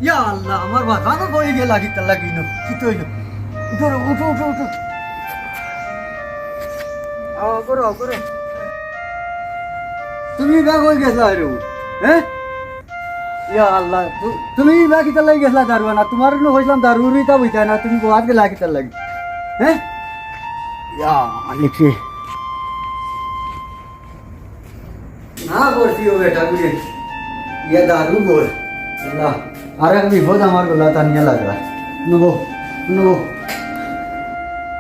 ইয়া আল্লাহ আমার বাগানও বই গেল লাগিতে লাগিনো কি তৈল উঠো উঠো উঠো উঠো করো করো তুমি ব্যাগ হয়ে গেছো আর হ্যাঁ ইয়া আল্লাহ তুমি ব্যাগ কিতা লাগি গেছলা দারুয়া না তোমার নো হইলাম দারুরি তা বইতা না তুমি গোয়াত গেলা কিতা লাগি হ্যাঁ ইয়া লিখি না করছি ও বেটা বুঝে ইয়া দারু বল আল্লাহ আর এক বিপদ আমার গলা টানিয়া লাগলা নবো নবো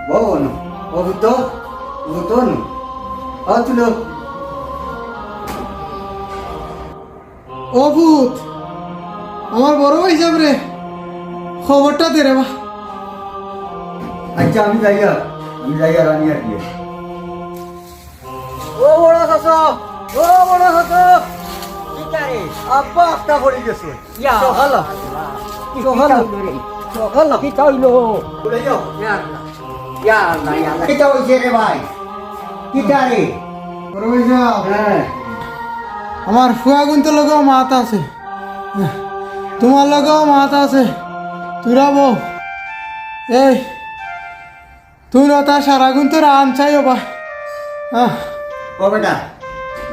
বল ও তো নো তুলো অভূত আমার বড় ভাই হিসাব রে খবরটা দে রে বা আচ্ছা আমি যাইয়া রানি আর দিয়ে ও বড় হাসো কিটারে আব্বা একটা পড়ে গেছে ইয়া সকালা সকালা কি কইলো বলে যাও ইয়া আল্লাহ ইয়া আল্লাহ কিটা হইছে রে ভাই কিটা রে বড় ভাই সাহেব হ্যাঁ আমার ফুয়া গুনতে লগেও মাথা আছে তোমার লগেও মাথা আছে তুরা বউ এই তুই নতা সারা গুনতে রান চাইও বা ও বেটা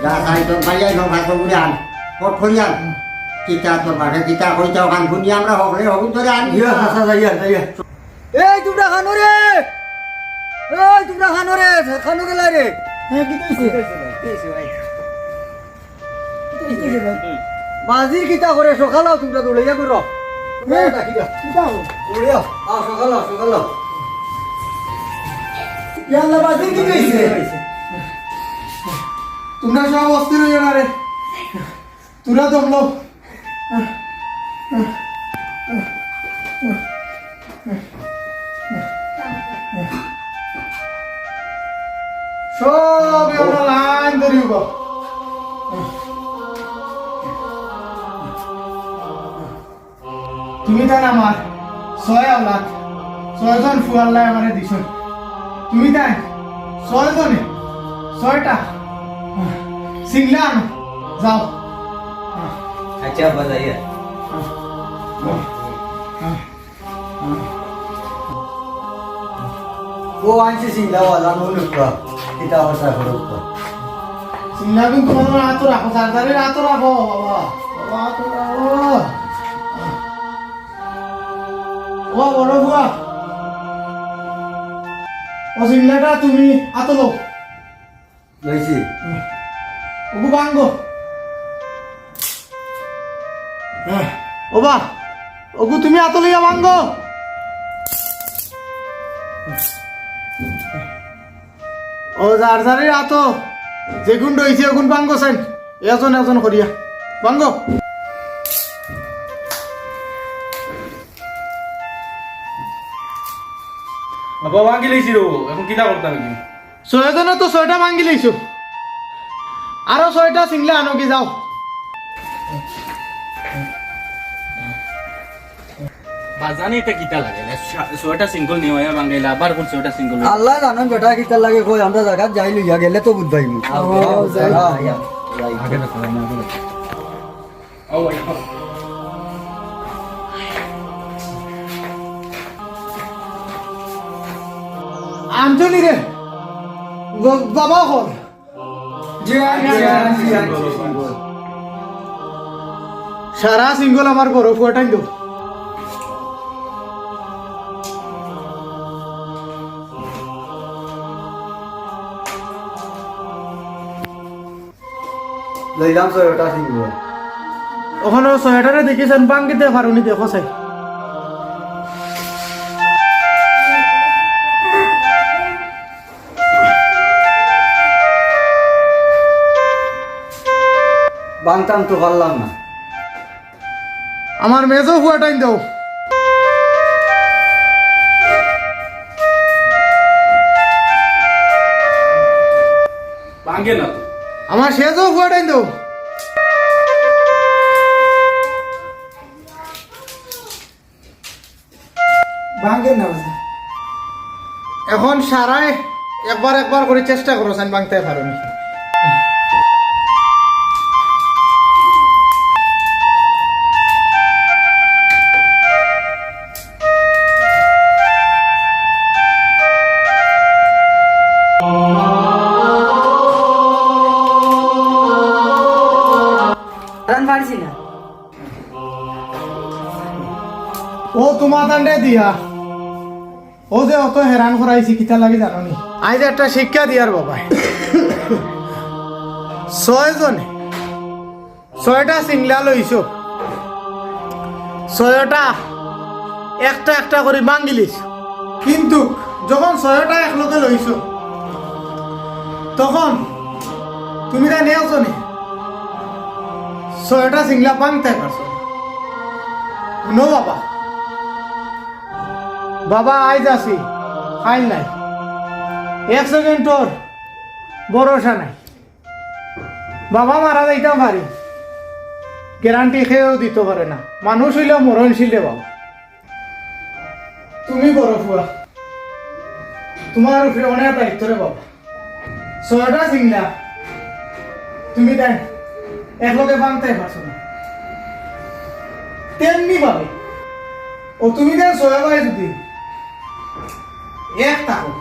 যা খাই তোর ভাইয়াই হোক ভাত বুড়ে আন কট করি আন কিতা তোর ভাষা কিতা কইতাও খান শুনি আমরা হকলে হকুন ধরে আন ইয়া হাসা যাইয়া এই তোমরা খানো রে খানো গেলা রে হ্যাঁ কি কইছে বাজির কিতা করে সকালাও তোমরা দৌড়াইয়া করো দৌড়িয়া সকালাও ইয়াল্লা বাজি কি কইছে তোমরা সব অস্থির হইও না রে তোরা দমলো সব আমরা লাইন ধরিব তুমি তাই আমার 6 আওলাদ 6 জন ফুয়াল্লাই আমারে দিছ তুমি তাই 6 জনে 6টা সিংলা আনো যাও আচ্ছা বাজাইয়া ও আনছে সিংলাওয়ালা নলুকা কিতা হসা করুকা সিংলা কিন্তু তোমার হাত রাখো সারদারে হাত রাখো বাবা বাবা হাত রাখো ও বড় বুয়া ও সিংলাটা তুমি হাত লো লইছি ওগু বাঙ্গো ওবা ওগু তুমি হাত লইয়া বাঙ্গো ও যার যারে হাত যেগুন রয়েছে ওগুন বাঙ্গো সেন এজন করিয়া বাঙ্গো বাবা ভাঙি লেছি রো এখন কিটা করতাম কি 6 জনে তো 6টা ভাঙ্গি লইছো আরো 6টা সিংলা আনো কি যাও বাজানি এটা কিটা লাগে ছয়টা সিঙ্গল নিয়ে হয় বাঙ্গাইলা আবার কোন ছয়টা সিঙ্গল আল্লাহ জানেন বেটা কিতা লাগে কই আমরা জায়গা যাই লইয়া গেলে তো বুঝবাইমু আগে দেখো না আগে দেখো ও ভাই আঞ্জলি রে বাবা হল সারা সিঙ্গল আমার বড় ফুয়াটাই দো লইলাম ছয়টা সিংহ ওখানে 6টারে দেখিছেন বাঙ্গিতে পারুনি দেখো চাই বাংতাম তো পারলাম না আমার মেজো ফুয়াটাই দাও ভাঙে না তো আমার সেজো ফুয়াটাই দাও ভাঙ্গে না এখন সারাই একবার করে চেষ্টা করো সান ভাঙতে পারোনি ও তোমার তান্ডে দিয়া ও যে অত হেরান করাইছি কিতা লাগে জানি আজ একটা শিক্ষা দিয়ার বাবা 6 জনে 6টা সিংলা লইছ 6টা একটা একটা করে ভাঙিলিস কিন্তু যখন 6টা একলগে লইছ তখন তুমি তা নেওছ নি 6টা সিংলা ভাঙতে পারছো নো বাবা বাবা আইজ আসি ফাইল নাই 1 সেকেন্ডর ভরসা নাই বাবা মারা যাইতাম পারি গ্যারান্টি খেয়েও দিতে পারে না মানুষ হইলেও মরণশীল রে বাবা তুমি বড় ফুয়া তোমার উপরে অনেক দায়িত্ব রে বাবা 6টা সিংলা তুমি দেন একলগে ভাঙতে পারছো না তেমনি ভাবে ও তুমি দেন 6 ভাই যদি এক থাকো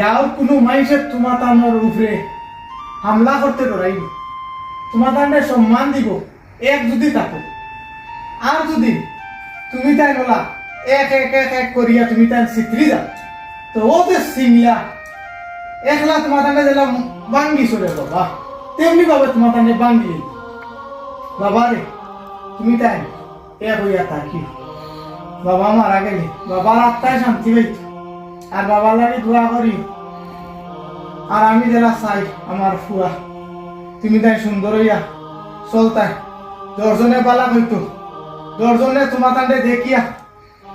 গাঁৱত কোনো মানুষের তোমার তানোর উপরে হামলা করতে ডরাইব তোমার তান্ডে সম্মান দিব এক যদি থাকো আর যদি তুমি তাই বলা এক এক এক এক করিয়া তুমি তাই চিত্রি যাও তো ও যে সিংলা একলা তোমার তান্ডে দিলাম ভাঙ্গি চলে বাবা তেমনি ভাবে তোমার তান্ডে ভাঙ্গি বাবা রে তুমি তাই এক হইয়া থাকি বাবা মারা গেলে বাবার আত্মায় শান্তি পাইত আর বাবার লাগে দোয়া করি আর আমি যারা চাই আমার ফুয়া তুমি তাই সুন্দর হইয়া চলতাই দর্জনে পালা হইতো দর্জনে তোমার তান্ডে দেখিয়া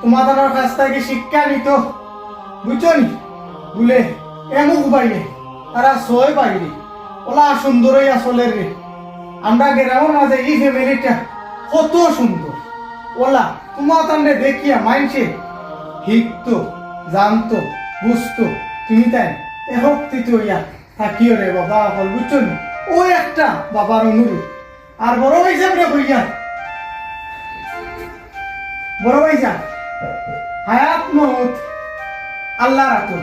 তোমার তানোর কাছ থেকে শিক্ষা নিত বুঝছো নি বলে এমুক বাইরে তারা 6 বাইরে ওলা সুন্দর হইয়া চলে রে আমরা গ্রামের মাঝে এই ফ্যামিলিটা কত সুন্দর ওলা তোমার তান্ডে দেখিয়া মাইনছে শিখতো জানতো বুঝতো তুমি তাই একত্রিত হইয়া থাকিও রে বাবা বল বুঝছো নি ও একটা বাবার অনুরোধ আর বড় ভাই সাহেব হইয়া বড় ভাই সাহেব হায়াত মত আল্লাহ রাখো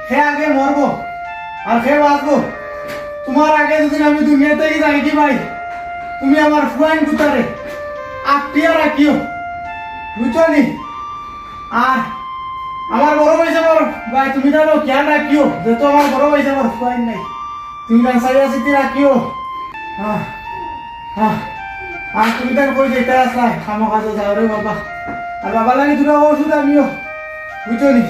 সে আগে মরবো আর সে বাঁচবো তোমার আগে যদি আমি দুনিয়াতে যাই কি ভাই তুমি আমার ফুয়াইন দুটারে আত্মীয় রাখিও বুঝছো নি আর আমার বড় ভাই সাহেব ভাই তুমি জানো খেয়াল রাখিও যেহেতু আমার বড় ভাই সাহেব ফুয়াইন নাই তুমি সাইয়া সিটি রাখিও হ্যাঁ হ্যাঁ আর তুমি তার কই যেতে আসলাই খামো কাজে যাও রে বাবা আর বাবা লাগে দুটো ওষুধ আমিও বুঝছো নি